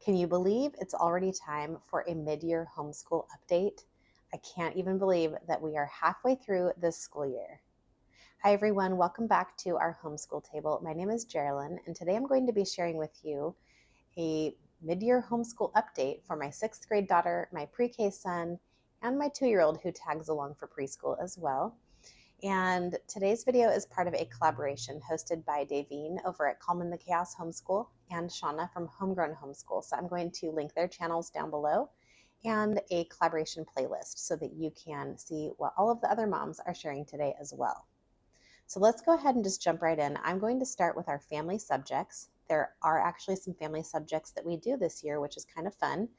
Can you believe it's already time for a mid-year homeschool update? I can't even believe that we are halfway through this school year. Hi everyone, welcome back to our homeschool table. My name is Geraldine, and today I'm going to be sharing with you a mid-year homeschool update for my 6th grade daughter, my pre-K son, and my 2-year-old who tags along for preschool as well. And today's video is part of a collaboration hosted by Davine over at Calm in the Chaos Homeschool and Shauna from Homegrown Homeschool. So I'm going to link their channels down below and a collaboration playlist so that you can see what all of the other moms are sharing today as well. So let's go ahead and just jump right in. I'm going to start with our family subjects. There are actually some family subjects that we do this year, which is kind of fun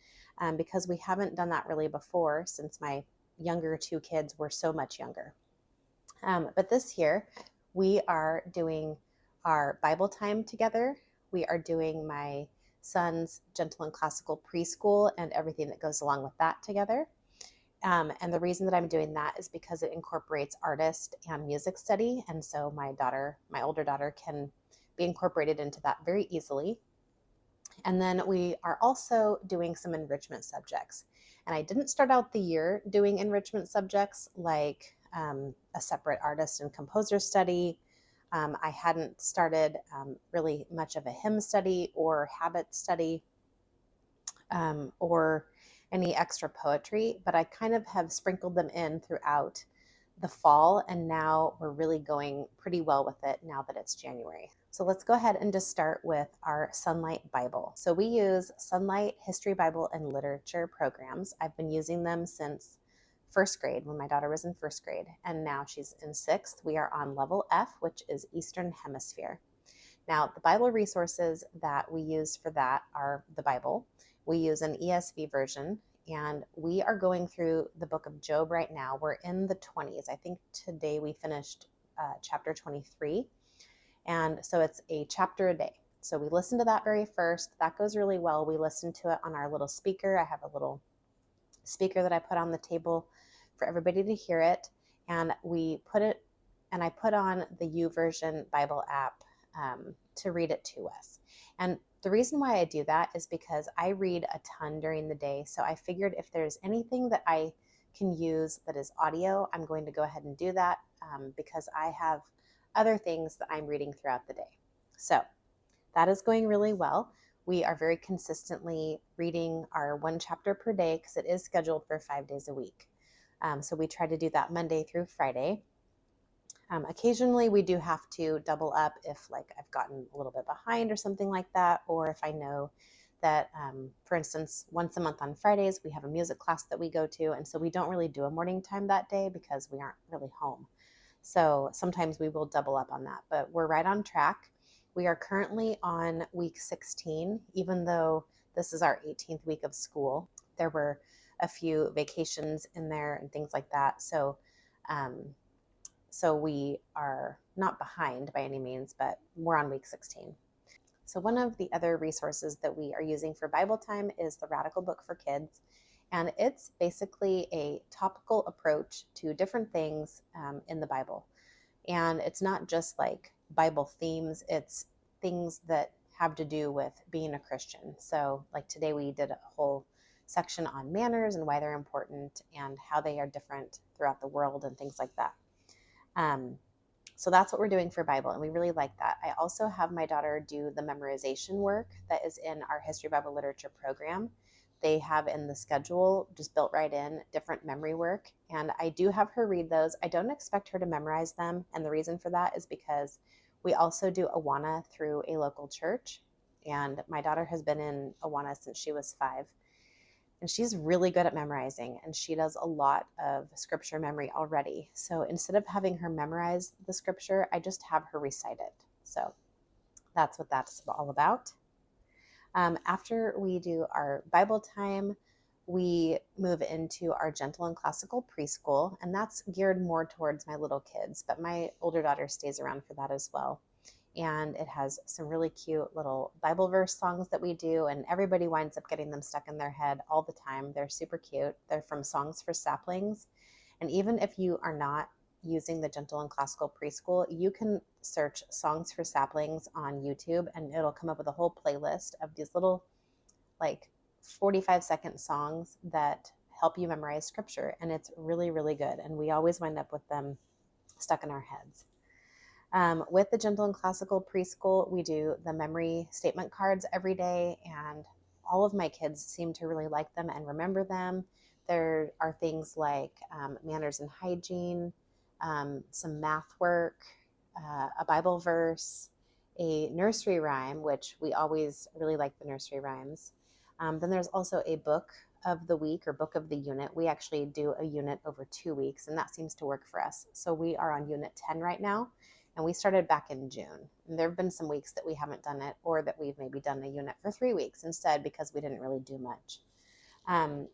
because we haven't done that really before since my younger 2 kids were so much younger. But this year, we are doing our Bible time together. We are doing my son's gentle and classical preschool and everything that goes along with that together. And the reason that I'm doing that is because it incorporates artist and music study. And so my older daughter, can be incorporated into that very easily. And then we are also doing some enrichment subjects. And I didn't start out the year doing enrichment subjects like a separate artist and composer study. I hadn't started really much of a hymn study or habit study or any extra poetry, but I kind of have sprinkled them in throughout the fall, and now we're really going pretty well with it now that it's January. So let's go ahead and just start with our Sunlight Bible. So we use Sunlight History Bible and Literature programs. I've been using them since 1st grade when my daughter was in 1st grade, and now she's in 6th. We are on level F, which is Eastern Hemisphere. Now, the Bible resources that we use for that are the Bible. We use an ESV version, and we are going through the book of Job right now. We're in the 20s. I think today we finished chapter 23. And so it's a chapter a day. So we listen to that very first. That goes really well. We listen to it on our little speaker. I have a little speaker that I put on the table for everybody to hear it. And I put on the YouVersion Bible app to read it to us. And the reason why I do that is because I read a ton during the day. So I figured if there's anything that I can use that is audio, I'm going to go ahead and do that because I have other things that I'm reading throughout the day. So that is going really well. We are very consistently reading our 1 chapter per day because it is scheduled for 5 days a week. So we try to do that Monday through Friday. Occasionally we do have to double up if I've gotten a little bit behind or something like that, or if I know that, for instance, once a month on Fridays, we have a music class that we go to, and so we don't really do a morning time that day because we aren't really home. So sometimes we will double up on that, but we're right on track. We are currently on week 16, even though this is our 18th week of school. There were a few vacations in there and things like that. So we are not behind by any means, but we're on week 16. So one of the other resources that we are using for Bible time is the Radical Book for Kids. And it's basically a topical approach to different things in the Bible. And it's not just like Bible themes, it's things that have to do with being a Christian. So like today we did a whole section on manners and why they're important and how they are different throughout the world and things like that. So that's what we're doing for Bible, and we really like that. I also have my daughter do the memorization work that is in our History Bible Literature program. They have in the schedule, just built right in, different memory work, and I do have her read those. I don't expect her to memorize them, and the reason for that is because we also do Awana through a local church, and my daughter has been in Awana since she was 5. And she's really good at memorizing, and she does a lot of scripture memory already. So instead of having her memorize the scripture, I just have her recite it. So that's what that's all about. After we do our Bible time, we move into our gentle and classical preschool, and that's geared more towards my little kids, but my older daughter stays around for that as well. And it has some really cute little Bible verse songs that we do, and everybody winds up getting them stuck in their head all the time. They're super cute. They're from Songs for Saplings. And even if you are not using the gentle and classical preschool, you can search Songs for Saplings on YouTube, and it'll come up with a whole playlist of these little like 45-second songs that help you memorize scripture. And it's really, really good. And we always wind up with them stuck in our heads. With the Gentle and Classical Preschool, we do the memory statement cards every day, and all of my kids seem to really like them and remember them. There are things like manners and hygiene, some math work, a Bible verse, a nursery rhyme, which we always really like the nursery rhymes. Then there's also a book of the week or book of the unit. We actually do a unit over 2 weeks, and that seems to work for us. So we are on unit 10 right now, and we started back in June. And there have been some weeks that we haven't done it, or that we've maybe done a unit for 3 weeks instead because we didn't really do much. And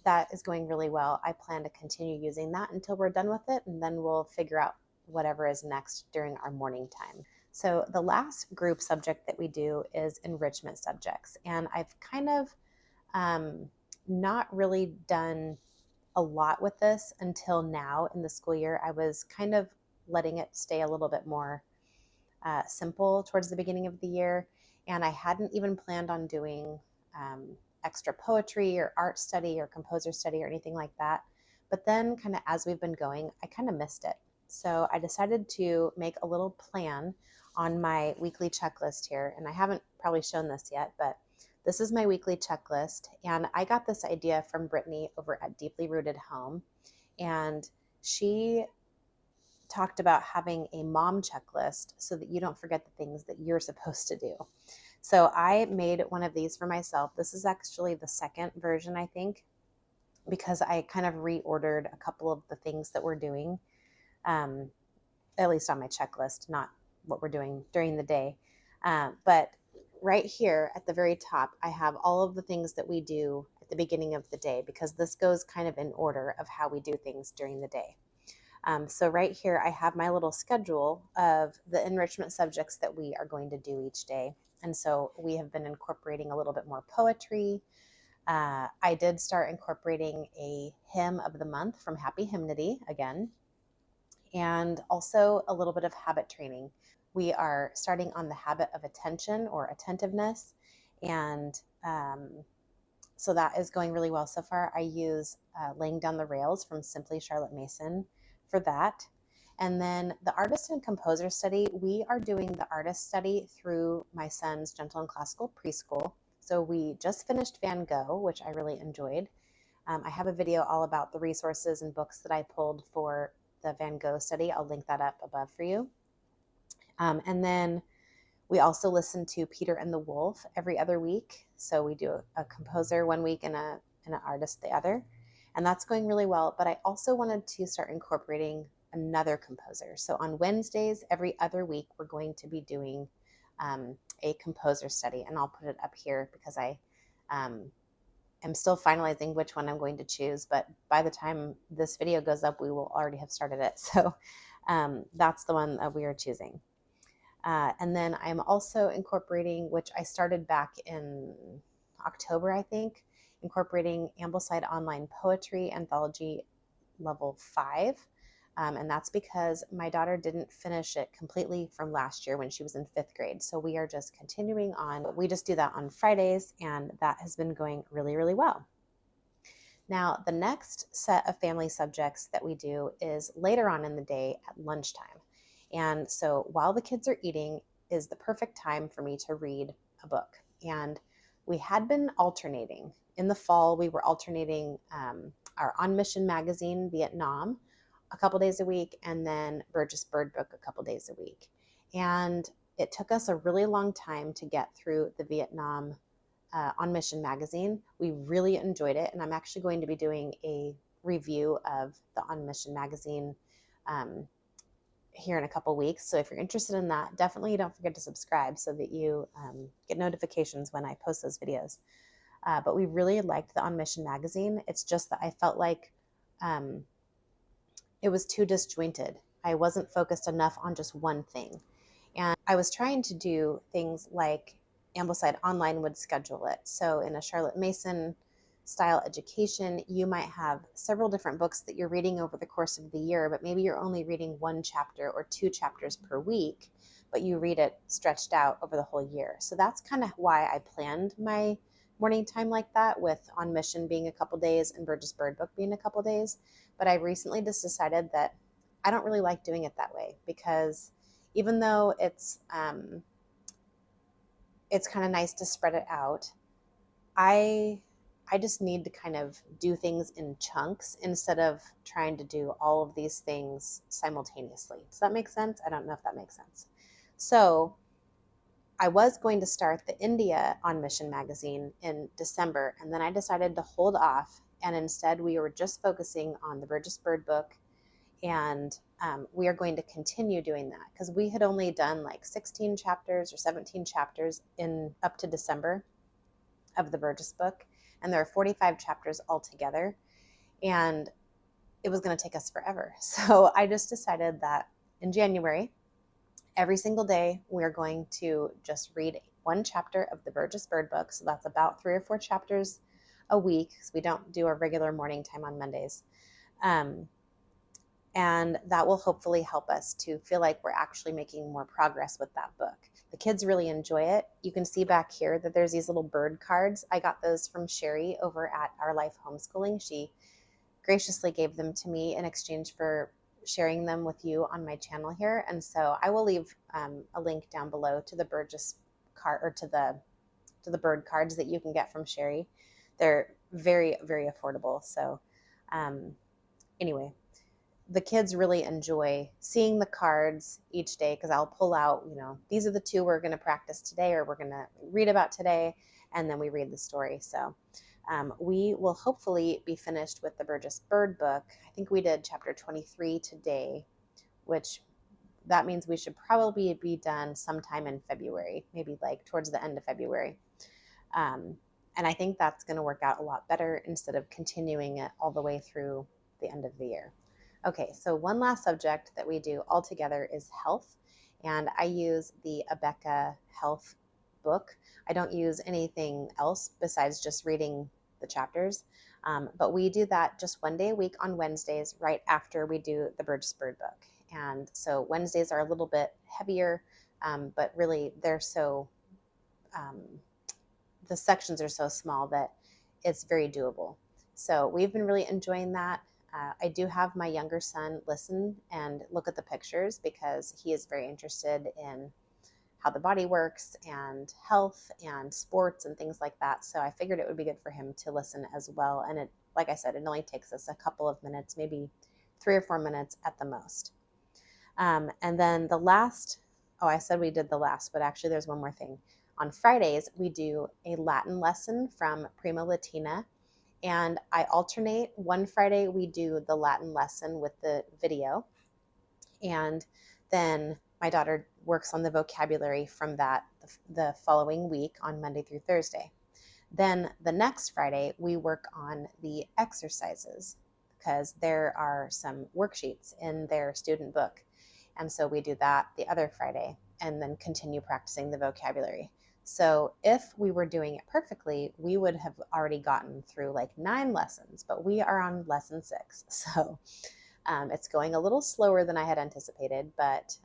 that is going really well. I plan to continue using that until we're done with it, and then we'll figure out whatever is next during our morning time. So the last group subject that we do is enrichment subjects. And I've kind of not really done a lot with this until now in the school year. I was kind of letting it stay a little bit more simple towards the beginning of the year. And I hadn't even planned on doing extra poetry or art study or composer study or anything like that. But then kind of as we've been going, I kind of missed it. So I decided to make a little plan on my weekly checklist here. And I haven't probably shown this yet, but this is my weekly checklist. And I got this idea from Brittany over at Deeply Rooted Home. And she talked about having a mom checklist so that you don't forget the things that you're supposed to do. So I made one of these for myself. This is actually the second version, I think, because I kind of reordered a couple of the things that we're doing, at least on my checklist, not what we're doing during the day. But right here at the very top, I have all of the things that we do at the beginning of the day, because this goes kind of in order of how we do things during the day. So right here, I have my little schedule of the enrichment subjects that we are going to do each day. And so we have been incorporating a little bit more poetry. I did start incorporating a hymn of the month from Happy Hymnody again, and also a little bit of habit training. We are starting on the habit of attention or attentiveness. And so that is going really well so far. I use Laying Down the Rails from Simply Charlotte Mason for that. And then the artist and composer study, we are doing the artist study through my son's Gentle and Classical Preschool. So we just finished Van Gogh, which I really enjoyed. I have a video all about the resources and books that I pulled for the Van Gogh study. I'll link that up above for you. And then we also listen to Peter and the Wolf every other week. So we do a composer one week and an artist the other. And that's going really well. But I also wanted to start incorporating another composer. So on Wednesdays, every other week, we're going to be doing a composer study. And I'll put it up here because I am still finalizing which one I'm going to choose. But by the time this video goes up, we will already have started it. So that's the one that we are choosing. And then I'm also incorporating, which I started back in October, I think, incorporating Ambleside Online Poetry Anthology Level 5. And that's because my daughter didn't finish it completely from last year when she was in 5th grade. So we are just continuing on. We just do that on Fridays, and that has been going really, really well. Now, the next set of family subjects that we do is later on in the day at lunchtime. And so while the kids are eating is the perfect time for me to read a book. And we had been alternating. In the fall, we were alternating our On Mission magazine, Vietnam, a couple days a week, and then Burgess Bird Book a couple days a week. And it took us a really long time to get through the Vietnam On Mission magazine. We really enjoyed it. And I'm actually going to be doing a review of the On Mission magazine here in a couple weeks. So if you're interested in that, definitely don't forget to subscribe so that you get notifications when I post those videos. But we really liked the On Mission magazine. It's just that I felt like it was too disjointed. I wasn't focused enough on just one thing. And I was trying to do things like Ambleside Online would schedule it. So in a Charlotte Mason style education, you might have several different books that you're reading over the course of the year, but maybe you're only reading 1 chapter or 2 chapters per week, but you read it stretched out over the whole year. So that's kind of why I planned my morning time like that, with On Mission being a couple days and Burgess Bird Book being a couple days. But I recently just decided that I don't really like doing it that way, because even though it's kind of nice to spread it out, I I just need to kind of do things in chunks instead of trying to do all of these things simultaneously. Does that make sense? I don't know if that makes sense. So I was going to start the India On Mission magazine in December, and then I decided to hold off. And instead, we were just focusing on the Burgess Bird Book, and we are going to continue doing that because we had only done like 16 chapters or 17 chapters in up to December of the Burgess book, and there are 45 chapters altogether, and it was going to take us forever. So I just decided that in January, every single day, we're going to just read one chapter of the Burgess Bird Book. So that's about 3 or 4 chapters a week, because we don't do our regular morning time on Mondays. And that will hopefully help us to feel like we're actually making more progress with that book. The kids really enjoy it. You can see back here that there's these little bird cards. I got those from Sherry over at Our Life Homeschooling. She graciously gave them to me in exchange for sharing them with you on my channel here. And so I will leave a link down below to the Burgess card, or to the bird cards that you can get from Sherry. They're very, very affordable. So anyway, the kids really enjoy seeing the cards each day, because I'll pull out, these are the 2 we're going to practice today, or we're going to read about today, and then we read the story. So we will hopefully be finished with the Burgess Bird Book. I think we did chapter 23 today, which that means we should probably be done sometime in February, maybe like towards the end of February. And I think that's going to work out a lot better instead of continuing it all the way through the end of the year. Okay, so one last subject that we do all together is health, and I use the Abeka Health book. I don't use anything else besides just reading the chapters, but we do that just one day a week on Wednesdays, right after we do the Burgess Bird Book. And so Wednesdays are a little bit heavier, but really they're so, the sections are so small that it's very doable. So we've been really enjoying that. I do have my younger son listen and look at the pictures, because he is very interested in how the body works and health and sports and things like that. So I figured it would be good for him to listen as well. And it, like I said, it only takes us a couple of minutes, maybe 3 or 4 minutes at the most. And then the last, I said we did the last, but actually there's one more thing. On Fridays, we do a Latin lesson from Prima Latina. And I alternate. One Friday we do the Latin lesson with the video, and then my daughter works on the vocabulary from that the following week on Monday through Thursday. Then the next Friday we work on the exercises, because there are some worksheets in their student book, and so we do that the other Friday and then continue practicing the vocabulary. So if we were doing it perfectly, we would have already gotten through like 9 lessons, but we are on lesson 6. So it's going a little slower than I had anticipated, but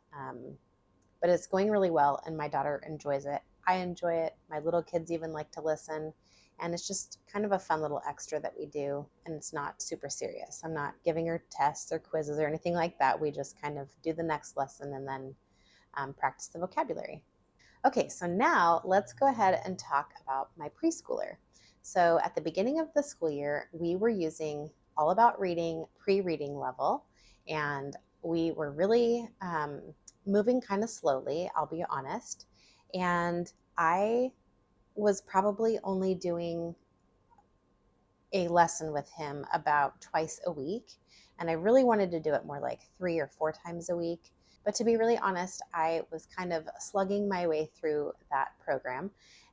it's going really well, and my daughter enjoys it. I enjoy it. My little kids even like to listen, and it's just kind of a fun little extra that we do, and it's not super serious. I'm not giving her tests or quizzes or anything like that. We just kind of do the next lesson and then practice the vocabulary. Okay, so now let's go ahead and talk about my preschooler. So at the beginning of the school year, we were using All About Reading pre-reading level, and we were really moving kind of slowly, I'll be honest. And I was probably only doing a lesson with him about twice a week, and I really wanted to do it more like 3 or 4 times a week. But to be really honest, I was kind of slugging my way through that program,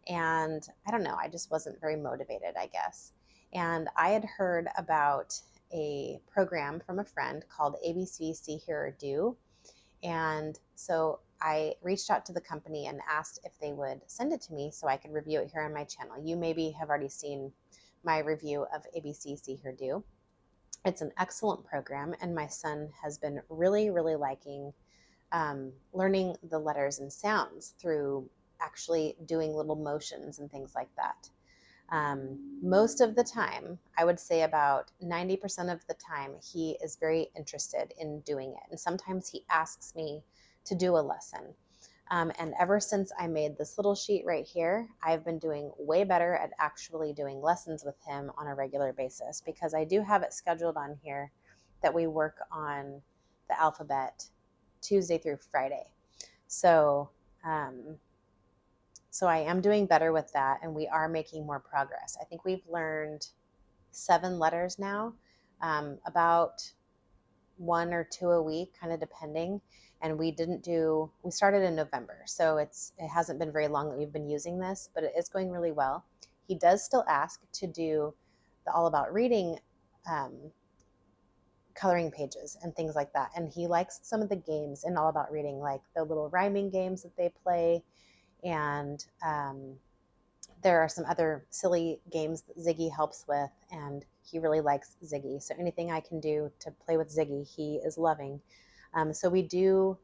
and I don't know, I just wasn't very motivated, I guess. And I had heard about a program from a friend called ABC See Hear or Do, and so I reached out to the company and asked if they would send it to me so I could review it here on my channel. You maybe have already seen my review of ABC See Hear Do. It's an excellent program, and my son has been really, really liking learning the letters and sounds through actually doing little motions and things like that. Most of the time, I would say about 90% of the time, he is very interested in doing it. And sometimes he asks me to do a lesson. And ever since I made this little sheet right here, I've been doing way better at actually doing lessons with him on a regular basis, because I do have it scheduled on here that we work on the alphabet Tuesday through Friday. So, um, so I am doing better with that, and we are making more progress. I think we've learned 7 letters now, about 1 or 2 a week, kind of depending. And we started in November, so it hasn't been very long that we've been using this, but it is going really well. He does still ask to do the All About Reading coloring pages and things like that. And he likes some of the games in All About Reading, like the little rhyming games that they play. And there are some other silly games that Ziggy helps with, and he really likes Ziggy. So anything I can do to play with Ziggy, he is loving. So we do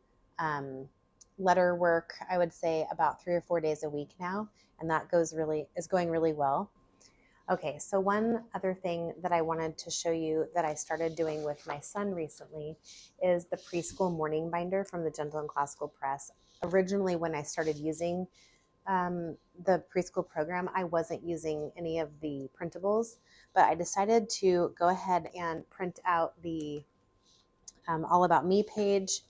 letter work, I would say, about 3 or 4 days a week now, and that is going really well. Okay, so one other thing that I wanted to show you that I started doing with my son recently is the preschool morning binder from the Gentle and Classical Press. Originally, when I started using the preschool program, I wasn't using any of the printables, but I decided to go ahead and print out the All About Me page,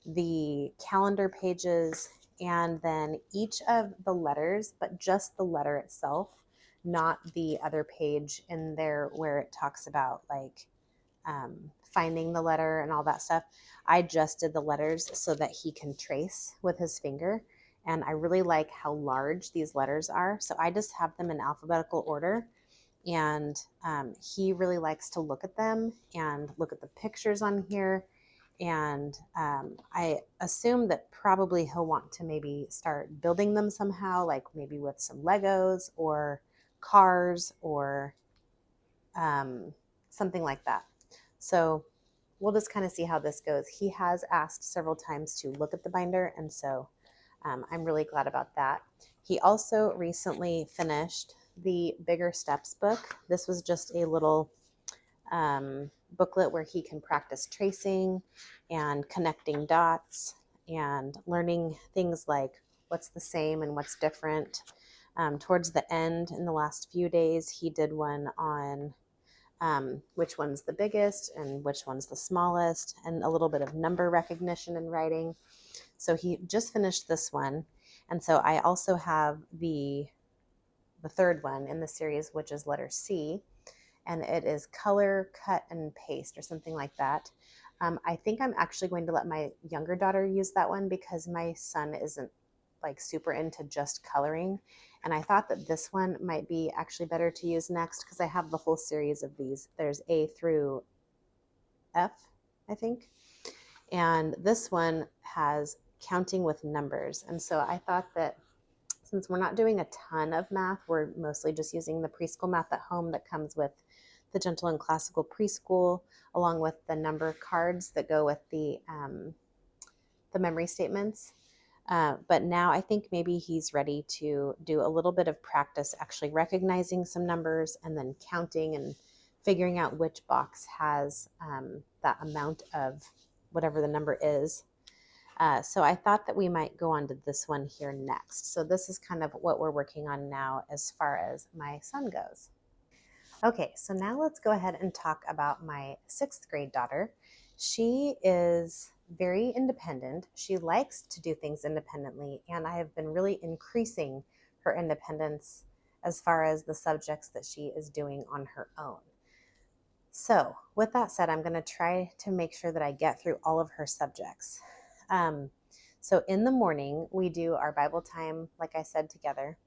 the calendar pages, and then each of the letters, but just the letter itself, not the other page in there where it talks about like finding the letter and all that stuff. I just did the letters so that he can trace with his finger. And I really like how large these letters are. So I just have them in alphabetical order. And he really likes to look at them and look at the pictures on here. And I assume that probably he'll want to maybe start building them somehow, like maybe with some Legos or cars or something like that. So we'll just kind of see how this goes. He has asked several times to look at the binder, and so I'm really glad about that. He also recently finished the Bigger Steps book. This was just a little booklet where he can practice tracing and connecting dots and learning things like what's the same and what's different. Towards the end, in the last few days, he did one on which one's the biggest and which one's the smallest, and a little bit of number recognition and writing. So he just finished this one. And so I also have the third one in the series, which is letter C, and it is color, cut, and paste, or something like that. I think I'm actually going to let my younger daughter use that one because my son isn't like super into just coloring. And I thought that this one might be actually better to use next because I have the whole series of these. There's A through F, I think. And this one has counting with numbers. And so I thought that since we're not doing a ton of math, we're mostly just using the preschool math at home that comes with the Gentle and Classical Preschool, along with the number cards that go with the memory statements. But now I think maybe he's ready to do a little bit of practice actually recognizing some numbers and then counting and figuring out which box has that amount of whatever the number is. So I thought that we might go on to this one here next. So this is kind of what we're working on now as far as my son goes. Okay, so now let's go ahead and talk about my 6th grade daughter. She is very independent. She likes to do things independently, and I have been really increasing her independence as far as the subjects that she is doing on her own. So with that said, I'm going to try to make sure that I get through all of her subjects. So in the morning, we do our Bible time, like I said, together.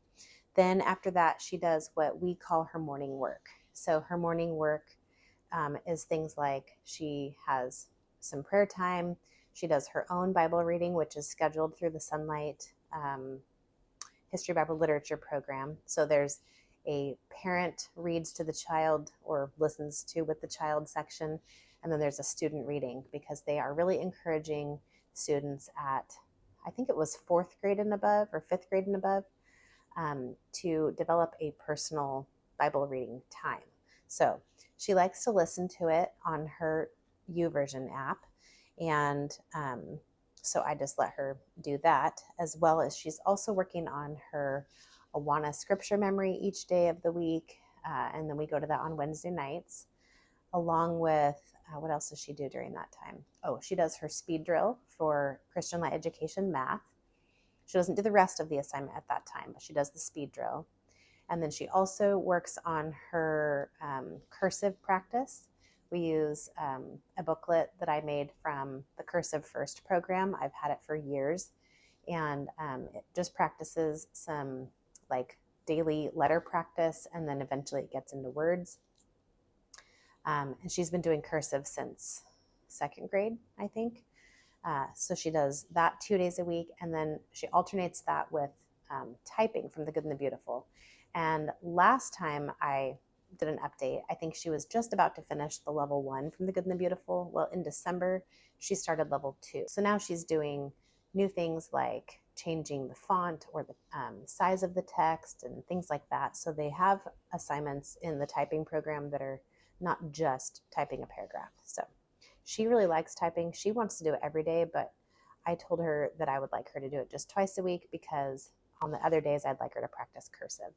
Then after that, she does what we call her morning work. So her morning work is things like she has some prayer time. She does her own Bible reading, which is scheduled through the Sunlight History Bible Literature program. So there's a parent reads to the child or listens to with the child section, and then there's a student reading because they are really encouraging students at, I think it was 4th grade and above or 5th grade and above, to develop a personal Bible reading time. So she likes to listen to it on her YouVersion app. And so I just let her do that, as well as she's also working on her Awana scripture memory each day of the week. And then we go to that on Wednesday nights, along with what else does she do during that time? Oh, she does her speed drill for Christian Light Education math. She doesn't do the rest of the assignment at that time, but she does the speed drill. And then she also works on her cursive practice. We use a booklet that I made from the Cursive First program. I've had it for years. And it just practices some like daily letter practice, and then eventually it gets into words. And she's been doing cursive since second grade, I think. So she does that 2 days a week, and then she alternates that with typing from The Good and the Beautiful. And last time I did an update, I think she was just about to finish the level 1 from The Good and the Beautiful. Well, in December, she started level 2. So now she's doing new things like changing the font or the size of the text and things like that. So they have assignments in the typing program that are not just typing a paragraph. So she really likes typing. She wants to do it every day, but I told her that I would like her to do it just twice a week, because on the other days I'd like her to practice cursive.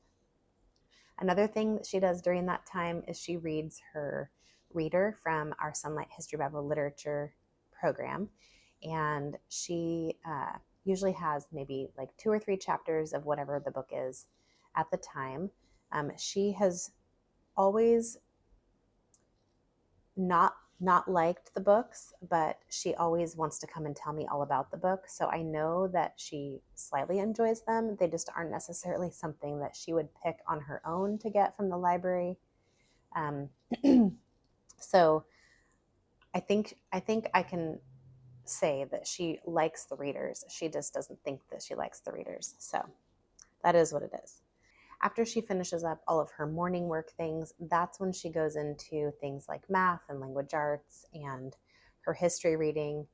Another thing that she does during that time is she reads her reader from our Sunlight History Bible Literature program. And she usually has maybe like 2 or 3 chapters of whatever the book is at the time. She has always not liked the books, but she always wants to come and tell me all about the book. So I know that she slightly enjoys them. They just aren't necessarily something that she would pick on her own to get from the library. So I think I can say that she likes the readers. She just doesn't think that she likes the readers. So that is what it is. After she finishes up all of her morning work things, that's when she goes into things like math and language arts and her history reading.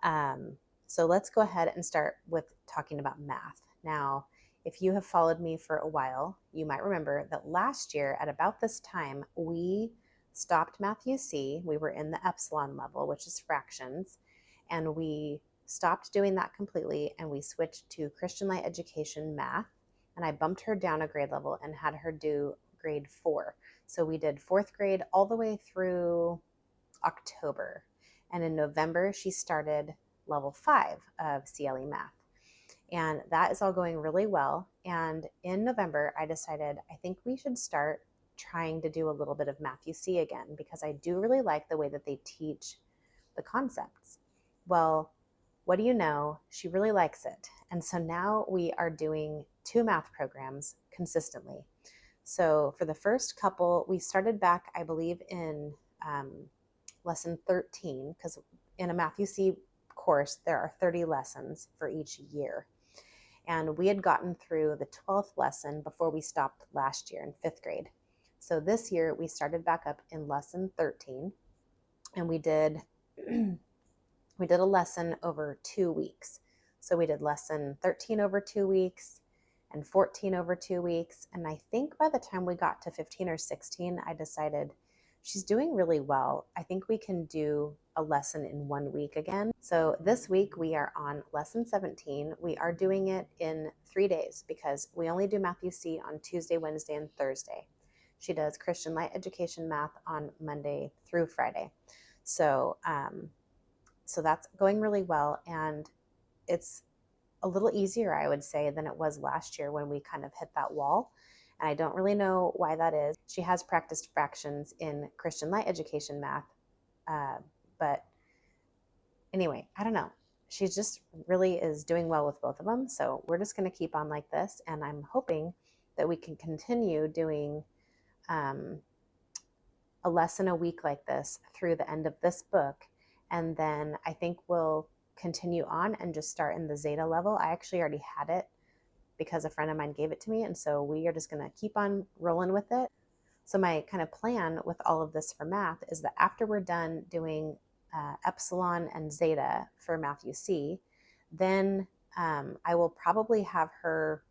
So let's go ahead and start with talking about math. Now, if you have followed me for a while, you might remember that last year at about this time, we stopped Math UC. We were in the epsilon level, which is fractions, and we stopped doing that completely, and we switched to Christian Light Education math. And I bumped her down a grade level and had her do grade 4. So we did 4th grade all the way through October. And in November, she started level 5 of CLE math. And that is all going really well. And in November, I decided I think we should start trying to do a little bit of Math UC again, because I do really like the way that they teach the concepts. Well, what do you know? She really likes it. And so now we are doing 2 math programs consistently. So for the first couple, we started back, I believe, in lesson 13, because in a Math UC course, there are 30 lessons for each year. And we had gotten through the 12th lesson before we stopped last year in 5th grade. So this year we started back up in lesson 13, and we did a lesson over 2 weeks. So we did lesson 13 over 2 weeks and 14 over 2 weeks. And I think by the time we got to 15 or 16, I decided she's doing really well. I think we can do a lesson in 1 week again. So this week we are on lesson 17. We are doing it in 3 days because we only do Math UC on Tuesday, Wednesday, and Thursday. She does Christian Light Education math on Monday through Friday. So that's going really well, and it's a little easier, I would say, than it was last year when we kind of hit that wall. And I don't really know why that is. She has practiced fractions in Christian Light Education math, but anyway, I don't know. She just really is doing well with both of them. So we're just going to keep on like this, and I'm hoping that we can continue doing a lesson a week like this through the end of this book. And then I think we'll continue on and just start in the Zeta level. I actually already had it because a friend of mine gave it to me. And so we are just going to keep on rolling with it. So my kind of plan with all of this for math is that after we're done doing epsilon and zeta for Math UC, then I will probably have her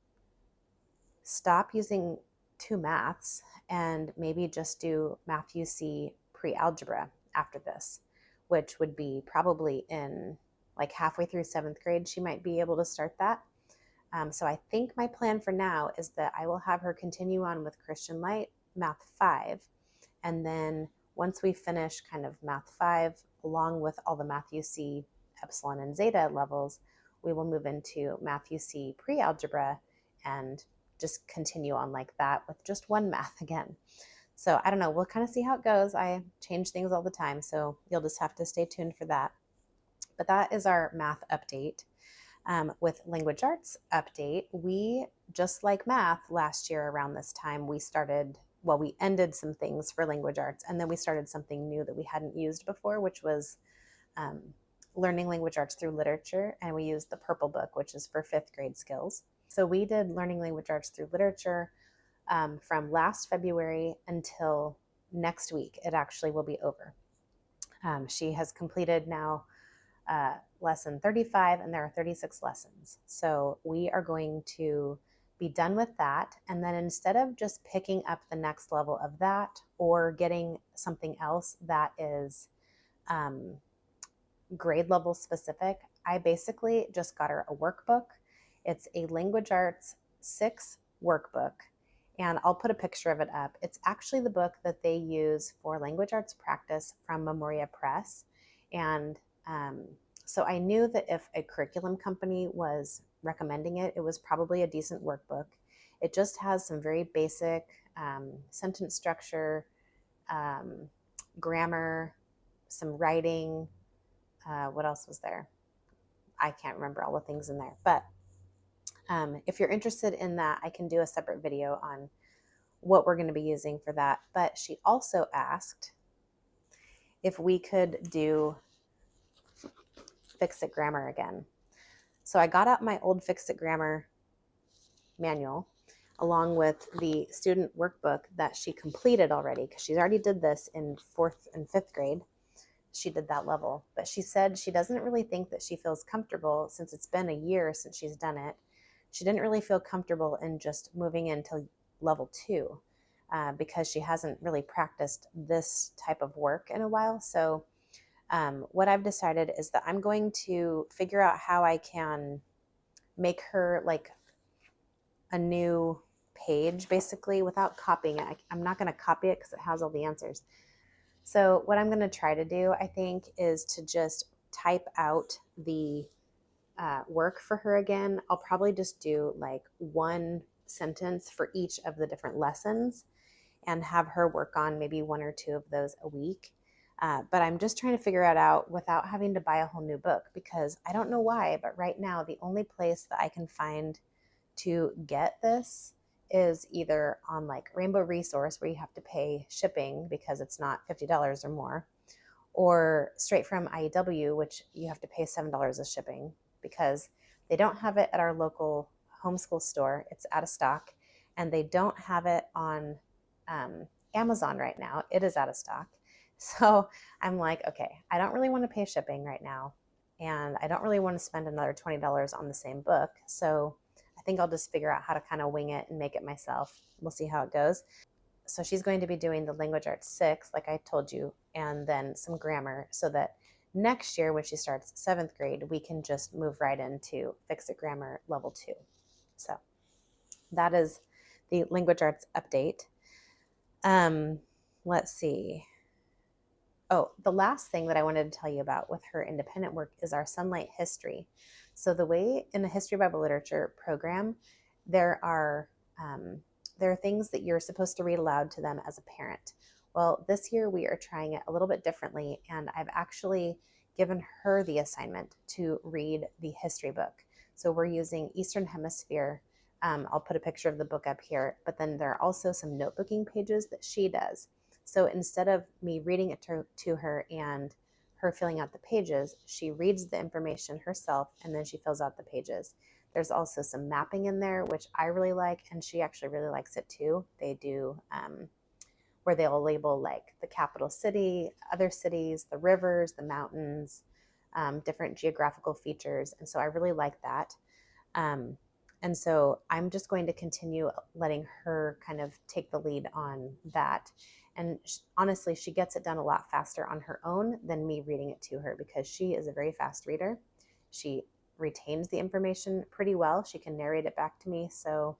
stop using two maths and maybe just do Math UC pre-algebra after this, which would be probably in like halfway through 7th grade. She might be able to start that. So I think my plan for now is that I will have her continue on with Christian Light Math 5. And then once we finish kind of Math 5, along with all the Math UC Epsilon and Zeta levels, we will move into Math UC pre-algebra and just continue on like that with just one math again. So I don't know, we'll kind of see how it goes. I change things all the time, so you'll just have to stay tuned for that. But that is our math update. With language arts update, we, just like math last year around this time, we ended some things for language arts, and then we started something new that we hadn't used before, which was learning language arts through literature. And we used the purple book, which is for 5th grade skills. So we did learning language arts through literature from last February until next week. It actually will be over. She has completed now lesson 35, and there are 36 lessons. So we are going to be done with that. And then instead of just picking up the next level of that or getting something else that is grade level specific, I basically just got her a workbook. It's a Language Arts 6 workbook, and I'll put a picture of it up. It's actually the book that they use for language arts practice from Memoria Press. And so I knew that if a curriculum company was recommending it, it was probably a decent workbook. It just has some very basic sentence structure, grammar, some writing. What else was there? I can't remember all the things in there. But if you're interested in that, I can do a separate video on what we're going to be using for that. But she also asked if we could do Fix It Grammar again. So I got out my old Fix It Grammar manual along with the student workbook that she completed already, because she's already did this in 4th and 5th grade. She did that level, but she said she doesn't really think that she feels comfortable, since it's been a year since she's done it. She didn't really feel comfortable in just moving into level 2 because she hasn't really practiced this type of work in a while. So what I've decided is that I'm going to figure out how I can make her like a new page, basically, without copying it. I'm not going to copy it because it has all the answers. So what I'm going to try to do, I think, is to just type out the work for her again. I'll probably just do like one sentence for each of the different lessons and have her work on maybe 1 or 2 of those a week. But I'm just trying to figure it out without having to buy a whole new book, because I don't know why, but right now the only place that I can find to get this is either on like Rainbow Resource, where you have to pay shipping because it's not $50 or more, or straight from IEW, which you have to pay $7 of shipping because they don't have it at our local homeschool store. It's out of stock, and they don't have it on Amazon right now. It is out of stock. So I'm like, okay, I don't really want to pay shipping right now, and I don't really want to spend another $20 on the same book. So I think I'll just figure out how to kind of wing it and make it myself. We'll see how it goes. So she's going to be doing the Language Arts 6, like I told you, and then some grammar, so that next year when she starts 7th grade, we can just move right into Fix It Grammar level 2. So that is the Language Arts update. Let's see. Oh, the last thing that I wanted to tell you about with her independent work is our Sunlight History. So the way in the History Bible Literature program, there are things that you're supposed to read aloud to them as a parent. Well, this year we are trying it a little bit differently, and I've actually given her the assignment to read the history book. So we're using Eastern Hemisphere. I'll put a picture of the book up here, but then there are also some notebooking pages that she does. So instead of me reading it to her and her filling out the pages, she reads the information herself and then she fills out the pages. There's also some mapping in there, which I really like, and she actually really likes it too. They do where they'll label like the capital city, other cities, the rivers, the mountains, different geographical features. And so I really like that. And so I'm just going to continue letting her kind of take the lead on that. And honestly, she gets it done a lot faster on her own than me reading it to her, because she is a very fast reader. She retains the information pretty well. She can narrate it back to me. So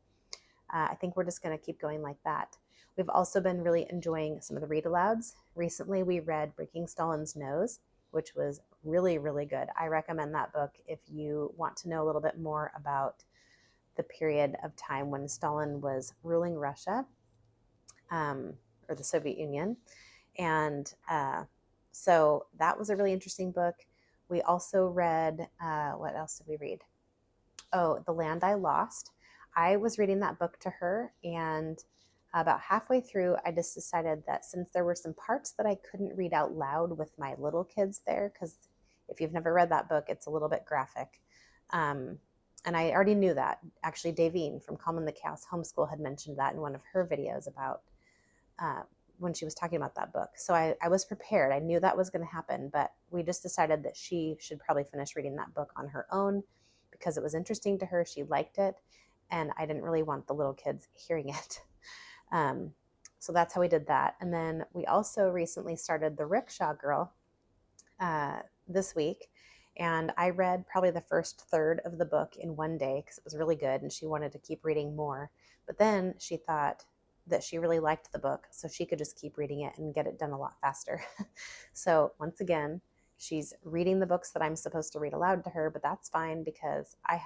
I think we're just going to keep going like that. We've also been really enjoying some of the read alouds. Recently, we read Breaking Stalin's Nose, which was really, really good. I recommend that book if you want to know a little bit more about the period of time when Stalin was ruling Russia, or the Soviet Union. And so that was a really interesting book. We also read, what else did we read? Oh, The Land I Lost. I was reading that book to her, and about halfway through, I just decided that since there were some parts that I couldn't read out loud with my little kids there, because if you've never read that book, it's a little bit graphic. And I already knew that. Actually, Davine from Calm in the Chaos Homeschool had mentioned that in one of her videos about when she was talking about that book. So I was prepared. I knew that was going to happen, but we just decided that she should probably finish reading that book on her own because it was interesting to her. She liked it, and I didn't really want the little kids hearing it. So that's how we did that. And then we also recently started The Rickshaw Girl this week. And I read probably the first third of the book in one day because it was really good and she wanted to keep reading more. But then she thought that she really liked the book, so she could just keep reading it and get it done a lot faster. So once again, she's reading the books that I'm supposed to read aloud to her, but that's fine because I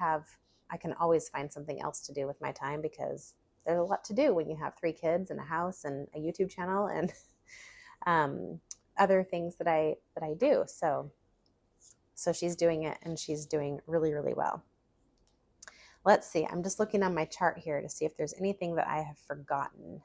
can always find something else to do with my time, because there's a lot to do when you have 3 kids and a house and a YouTube channel and other things that I do. So she's doing it, and she's doing really, really well. Let's see. I'm just looking on my chart here to see if there's anything that I have forgotten.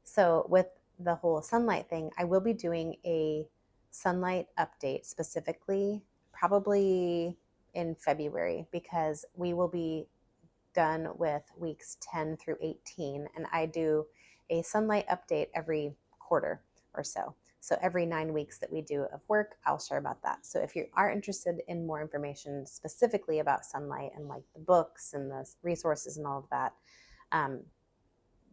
So with the whole sunlight thing, I will be doing a sunlight update specifically probably in February, because we will be done with weeks 10 through 18, and I do a sunlight update every quarter or so. So every 9 weeks that we do of work, I'll share about that. So if you are interested in more information specifically about sunlight and like the books and the resources and all of that,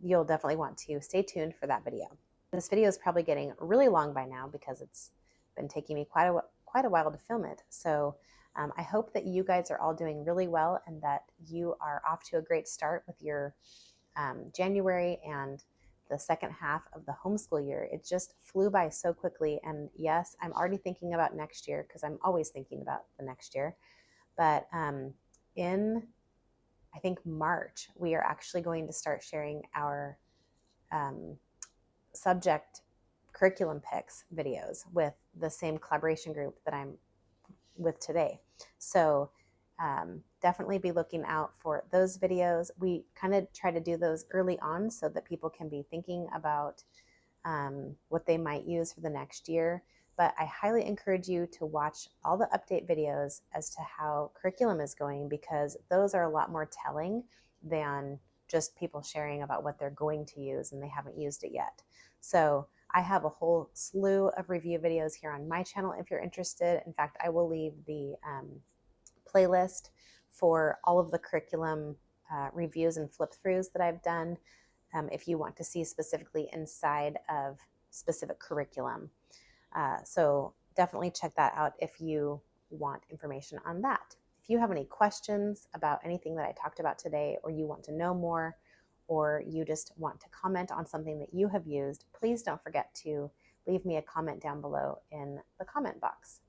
you'll definitely want to stay tuned for that video. This video is probably getting really long by now because it's been taking me quite a while to film it. So I hope that you guys are all doing really well and that you are off to a great start with your January and the second half of the homeschool year. It just flew by so quickly. And yes, I'm already thinking about next year because I'm always thinking about the next year. But in, I think, March, we are actually going to start sharing our subject curriculum picks videos with the same collaboration group that I'm with today. So definitely be looking out for those videos. We kind of try to do those early on so that people can be thinking about what they might use for the next year. But I highly encourage you to watch all the update videos as to how curriculum is going, because those are a lot more telling than just people sharing about what they're going to use and they haven't used it yet. So I have a whole slew of review videos here on my channel if you're interested. In fact, I will leave the playlist for all of the curriculum reviews and flip throughs that I've done if you want to see specifically inside of specific curriculum. So definitely check that out if you want information on that. If you have any questions about anything that I talked about today, or you want to know more, or you just want to comment on something that you have used, please don't forget to leave me a comment down below in the comment box.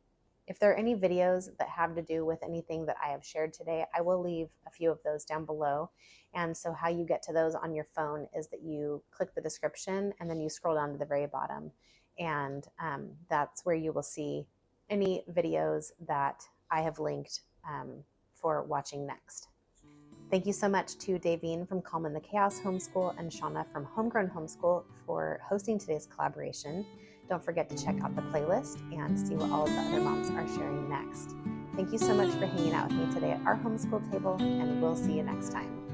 If there are any videos that have to do with anything that I have shared today, I will leave a few of those down below. And so how you get to those on your phone is that you click the description and then you scroll down to the very bottom. And that's where you will see any videos that I have linked for watching next. Thank you so much to Davine from Calm in the Chaos Homeschool and Shauna from Homegrown Homeschool for hosting today's collaboration. Don't forget to check out the playlist and see what all of the other moms are sharing next. Thank you so much for hanging out with me today at our homeschool table, and we'll see you next time.